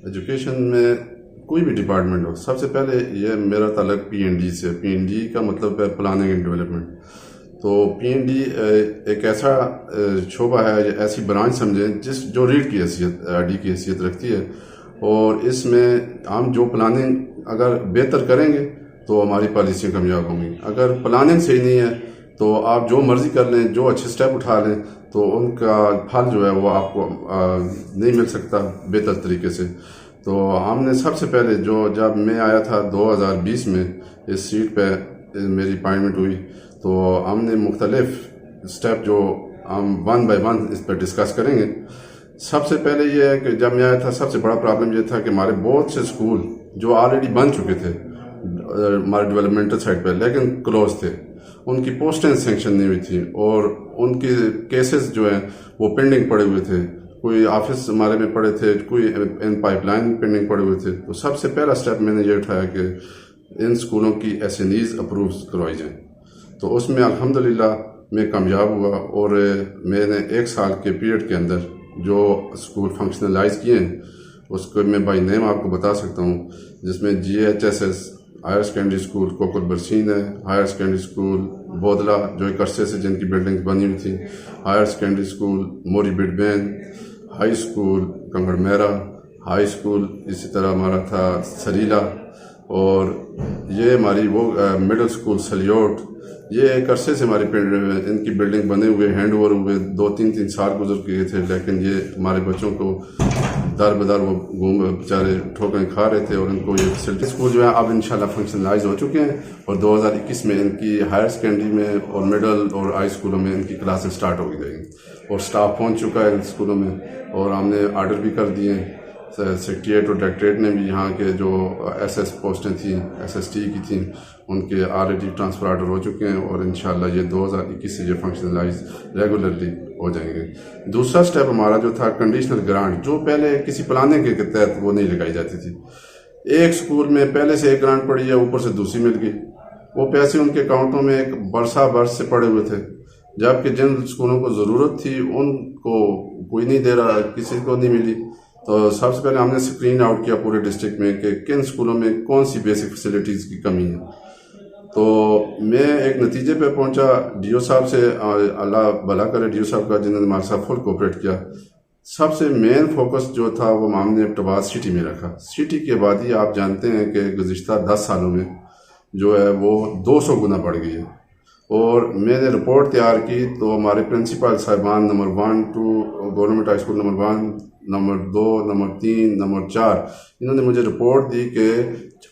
Education में कोई भी डिपार्टमेंट हो, सबसे पहले ये मेरा ताल्लुक पीएनडी से। पीएनडी का मतलब है प्लानिंग एंड डेवलपमेंट। तो पीएनडी एक ऐसा शोबा है, ऐसी ब्रांच समझें जो रीड की हैसियत, डी की हैसियत रखती है। और इसमें हम जो प्लानिंग अगर बेहतर करेंगे तो हमारी पॉलिसियाँ कामयाब होंगी। अगर प्लानिंग सही नहीं है तो आप जो मर्जी कर लें, जो अच्छे स्टेप उठा लें, तो उनका फल जो है वो आपको नहीं मिल सकता बेहतर तरीके से। तो हमने सबसे पहले जब मैं आया था 2020 में इस सीट पे मेरी अपॉइंटमेंट हुई, तो हमने मुख्तलिफ स्टेप जो हम वन बाय वन इस पर डिस्कस करेंगे। सबसे पहले ये है कि जब मैं आया था सबसे बड़ा प्रॉब्लम ये था कि हमारे बहुत से स्कूल जो ऑलरेडी बन चुके थे हमारे डेवलपमेंटल साइड पे, लेकिन क्लोज थे, उनकी पोस्टें सेंक्शन नहीं हुई थी और उनके केसेस जो हैं वो पेंडिंग पड़े हुए थे। कोई ऑफिस हमारे में पड़े थे, कोई इन पाइपलाइन पेंडिंग पड़े हुए थे। तो सबसे पहला स्टेप मैंने ये उठाया कि इन स्कूलों की एसएनईज अप्रूव करवाई जाए। तो उसमें अल्हम्दुलिल्लाह मैं कामयाब हुआ और मैंने 1 साल के पीरियड के अंदर जो स्कूल फंक्शनलाइज किए हैं उसको मैं बाई नेम आपको बता सकता हूँ, जिसमें GHSS हायर सेकेंडरी स्कूल कोकुल बरसीन है, हायर सेकेंडरी स्कूल बोदला जो एक अरसे से जिनकी बिल्डिंग्स बनी हुई थी, higher secondary school Mori Bidban, high school Kangar Mehra, high school इसी तरह हमारा था सरीला, और ये हमारी वो मिडिल स्कूल सलियोट। ये एक अरसे से हमारी इनकी बिल्डिंग बने हुए हैंड ओवर हुए 2-3 साल गुजर गए थे, लेकिन ये हमारे बच्चों को दर बदर वो घूम बेचारे ठोकरें खा रहे थे और इनको ये फैसिलिटी स्कूल जो है अब इंशाल्लाह फंक्शनलाइज हो चुके हैं। और 2021 में इनकी हायर सेकेंडरी में और मिडल और हाई स्कूलों में इनकी क्लासेस स्टार्ट हो जाएंगी और स्टाफ पहुंच चुका है इन स्कूलों में। और हमने ऑर्डर भी कर दिए, सेक्रेटरीट और डायरेक्टरेट ने भी यहाँ के जो SS पोस्टें थी SST की थी उनके ऑलरेडी ट्रांसफ़र ऑर्डर हो चुके हैं और इंशाल्लाह ये 2021 से ये फंक्शनलाइज रेगुलरली हो जाएंगे। दूसरा स्टेप हमारा जो था कंडीशनल ग्रांट, जो पहले किसी प्लानिंग के तहत वो नहीं लगाई जाती थी। एक स्कूल में पहले से एक ग्रांट पड़ी है, ऊपर से दूसरी मिल गई, वो पैसे उनके अकाउंटों में एक बरस से पड़े हुए थे, जबकि जिन स्कूलों को ज़रूरत थी उनको कोई नहीं दे रहा, किसी को नहीं मिली। तो सबसे पहले हमने स्क्रीन आउट किया पूरे डिस्ट्रिक्ट में कि किन स्कूलों में कौन सी बेसिक फैसिलिटीज़ की कमी है। तो मैं एक नतीजे पे पहुंचा DO साहब से, अल्लाह भला करे DO साहब का, जिन्होंने हमारे साथ फुल कोऑपरेट किया। सबसे मेन फोकस जो था वो हमने अब्टाबाद सिटी में रखा। सिटी की आबादी आप जानते हैं कि गुज़िश्ता 10 सालों में जो है वो 200 गुना बढ़ गई है। और मैंने रिपोर्ट तैयार की तो हमारे प्रिंसिपल साहिबान number 1, 2 government high school number 1, number 2, number 3, number 4, इन्होंने मुझे रिपोर्ट दी कि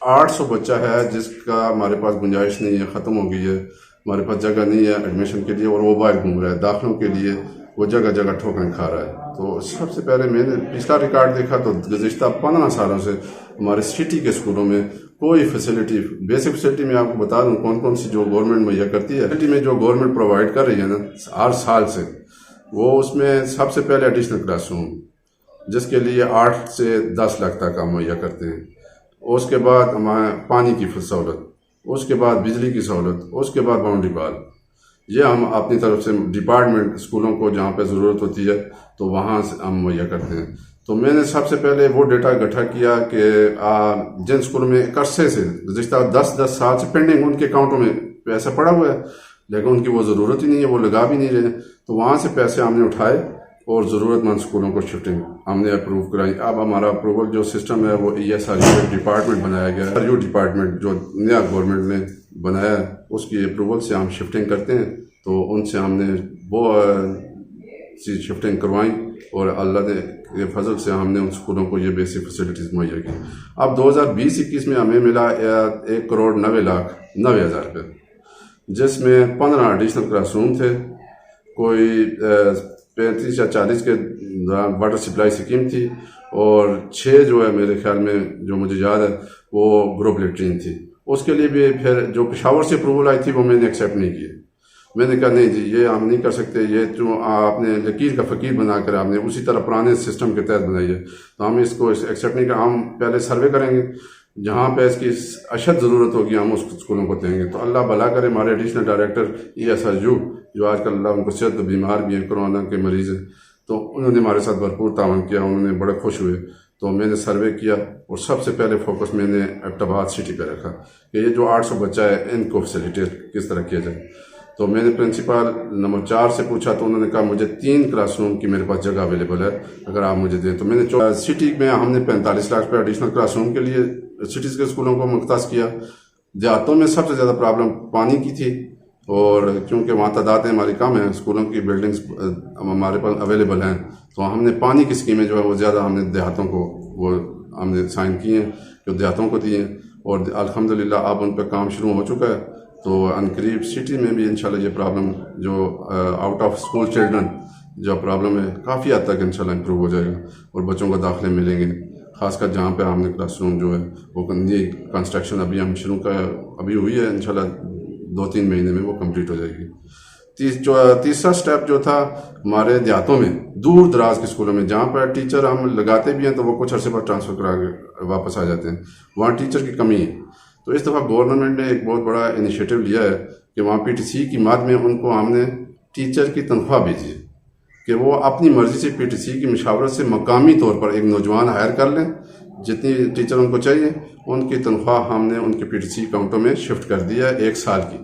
800 बच्चा है जिसका हमारे पास गुंजाइश नहीं है, ख़त्म हो गई है, हमारे पास जगह नहीं है एडमिशन के लिए और वो बाहर घूम रहा है, दाखिलों के लिए वो जगह जगह ठोकरें खा रहा है। तो सबसे पहले मैंने पिछला रिकॉर्ड देखा तो गुज़िश्ता 15 सालों से हमारे सिटी के स्कूलों में कोई फैसिलिटी, बेसिक फैसिलिटी में आपको बता दूं कौन कौन सी जो गवर्नमेंट मुहैया करती है, सिटी में जो गवर्नमेंट प्रोवाइड कर रही है ना हर साल से, वो उसमें सबसे पहले एडिशनल क्लासरूम जिसके लिए 8 से 10 लाख तक हम मुहैया करते हैं। उसके बाद हमारे पानी की सहूलत, उसके बाद बिजली की सहूलत, उसके बाद बाउंड्री वॉल, ये हम अपनी तरफ से डिपार्टमेंट स्कूलों को जहाँ पे ज़रूरत होती है तो वहाँ से हम मुहैया करते हैं। तो मैंने सबसे पहले वो डेटा इकट्ठा किया कि जिन स्कूलों में एक अरसे से गुज़िश्ता 10 साल से पेंडिंग उनके अकाउंटों में पैसा पड़ा हुआ है, लेकिन उनकी वो ज़रूरत ही नहीं है, वो लगा भी नहीं रहे, तो वहाँ से पैसे हमने उठाए और ज़रूरतमंद स्कूलों को शिफ्टिंग हमने अप्रूव कराई। अब हमारा अप्रूवल जो सिस्टम है वो ESRU डिपार्टमेंट बनाया गया है। ESRU डिपार्टमेंट जो नया गवर्नमेंट ने बनाया है उसकी अप्रूवल से हम शिफ्टिंग करते हैं। तो उनसे हमने वो चीज़ शिफ्टिंग करवाई और अल्लाह के फजल से हमने उन स्कूलों को ये बेसिक फैसिलिटीज़ मुहैया की। अब 2020-21 में हमें मिला 1,90,90,00,000 रुपये, जिसमें 15 एडिशनल क्लासरूम थे, कोई 35 या 40 के वाटर सप्लाई स्कीम थी और 6 जो है मेरे ख्याल में जो मुझे याद है वो ग्रुप लेटरिन थी। उसके लिए भी फिर जो पेशावर से अप्रूवल आई थी वो मैंने एक्सेप्ट नहीं की। मैंने कहा नहीं जी ये हम नहीं कर सकते, ये जो आपने लकीर का फ़कीर बनाकर आपने उसी तरह पुराने सिस्टम के तहत बनाई है तो हम इसको एक्सेप्ट नहीं कर, हम पहले सर्वे करेंगे, जहाँ पे इसकी अशद ज़रूरत होगी हम उस स्कूलों को देंगे। तो अल्लाह भला करे हमारे एडिशनल डायरेक्टर ESRU जो आजकल अल्लाह उनको सेहत बीमार भी हैं, कोरोना के मरीज़ हैं, तो उन्होंने हमारे साथ भरपूर तावन किया, उन्होंने बड़े खुश हुए तो मैंने सर्वे किया और सबसे पहले फोकस मैंने एबटाबाद सिटी पे रखा कि ये जो 800 बच्चा है इनको फैसिलिटेट किस तरह किया जाए। तो मैंने प्रिंसिपल नंबर 4 से पूछा तो उन्होंने कहा मुझे 3 क्लासरूम की मेरे पास जगह अवेलेबल है, अगर आप मुझे दें। तो मैंने सिटी में हमने 45 लाख रुपये एडिशनल क्लासरूम के लिए सिटीज़ के स्कूलों को मुख्तास किया। देहातों में सबसे ज़्यादा प्रॉब्लम पानी की थी, और क्योंकि वहाँ तादादें हमारी कम हैं, स्कूलों की बिल्डिंग्स हमारे पास अवेलेबल हैं, तो हमने पानी की स्कीमें जो है वो ज़्यादा हमने देहातों को वो हमने साइन किए हैं, जो देहातों को दिए, और अल्हम्दुलिल्लाह अब उन पर काम शुरू हो चुका है। तो अनकरीब सिटी में भी इंशाल्लाह ये प्रॉब्लम जो आउट ऑफ स्कूल चिल्ड्रन जो प्रॉब्लम है काफ़ी हद तक इंशाल्लाह इम्प्रूव हो जाएगा और बच्चों को दाखिले मिलेंगे। खासकर जहाँ पे हमने क्लासरूम जो है वो नई कंस्ट्रक्शन अभी हम शुरू का अभी हुई है, इंशाल्लाह 2-3 महीने में वो कंप्लीट हो जाएगी। तीसरा स्टेप जो था हमारे देहातों में दूर दराज के स्कूलों में जहाँ पर टीचर हम लगाते भी हैं तो वो कुछ अरसे पर ट्रांसफ़र करा के वापस आ जाते हैं, वहाँ टीचर की कमी है। तो इस दफ़ा गवर्नमेंट ने एक बहुत बड़ा इनिशिएटिव लिया है कि वहाँ PTC की मद में उनको हमने टीचर की तनख्वाह भेजी है कि वो अपनी मर्जी से PTC की मशावरत से मकामी तौर पर एक नौजवान हायर कर लें, जितनी टीचर उनको चाहिए उनकी तनख्वाह हमने उनके PTC अकाउंटों में शिफ्ट कर दिया है 1 साल की।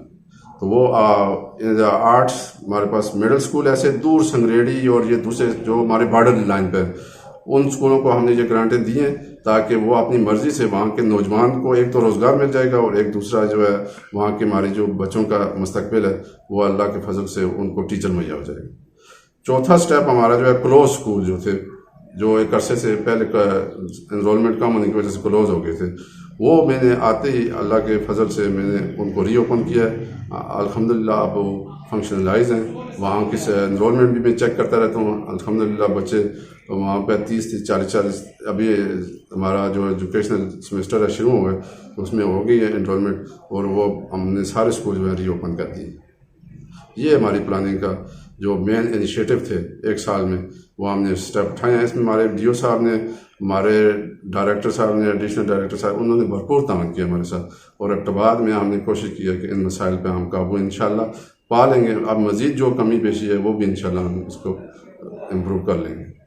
तो वो आर्ट्स हमारे पास मिडिल स्कूल ऐसे दूर संगरेडी और ये दूसरे जो हमारे बॉर्डर लाइन पर उन स्कूलों को हमने ये ग्रांटें दी हैं ताकि वो अपनी मर्जी से वहाँ के नौजवान को एक तो रोज़गार मिल जाएगा और एक दूसरा जो है वहाँ के हमारे जो बच्चों का मुस्तकबिल है वो अल्लाह के फजल से उनको टीचर मुहैया हो जाएगा। चौथा स्टेप हमारा जो है क्लोज स्कूल जो थे, जो एक अरसे से पहले एनरोलमेंट कम होने की वजह से क्लोज हो गए थे, वो मैंने आते ही अल्लाह के फजल से मैंने उनको रीओपन किया है। अल्हम्दुलिल्लाह अब वो फंक्शनलाइज हैं। वहाँ की एनरोलमेंट भी मैं चेक करता रहता हूँ। अल्हम्दुलिल्लाह बच्चे तो वहाँ पर 30-40 अभी हमारा जो एजुकेशनल सेमेस्टर है शुरू हो गए तो उसमें हो गई है एनरोलमेंट, और वो हमने सारे स्कूल जो है रीओपन कर दिए। ये हमारी प्लानिंग का जो मेन इनिशिएटिव थे 1 साल में वो हमने स्टेप उठाए हैं। इसमें हमारे DO साहब ने, हमारे डायरेक्टर साहब ने, एडिशनल डायरेक्टर साहब, उन्होंने भरपूर ताउन किया हमारे साथ, और एबटाबाद में हमने कोशिश की है कि इन मसाइल पे हम काबू इंशाल्लाह पा लेंगे। अब मज़ीद जो कमी पेशी है वो भी इंशाल्लाह हम इसको इम्प्रूव कर लेंगे।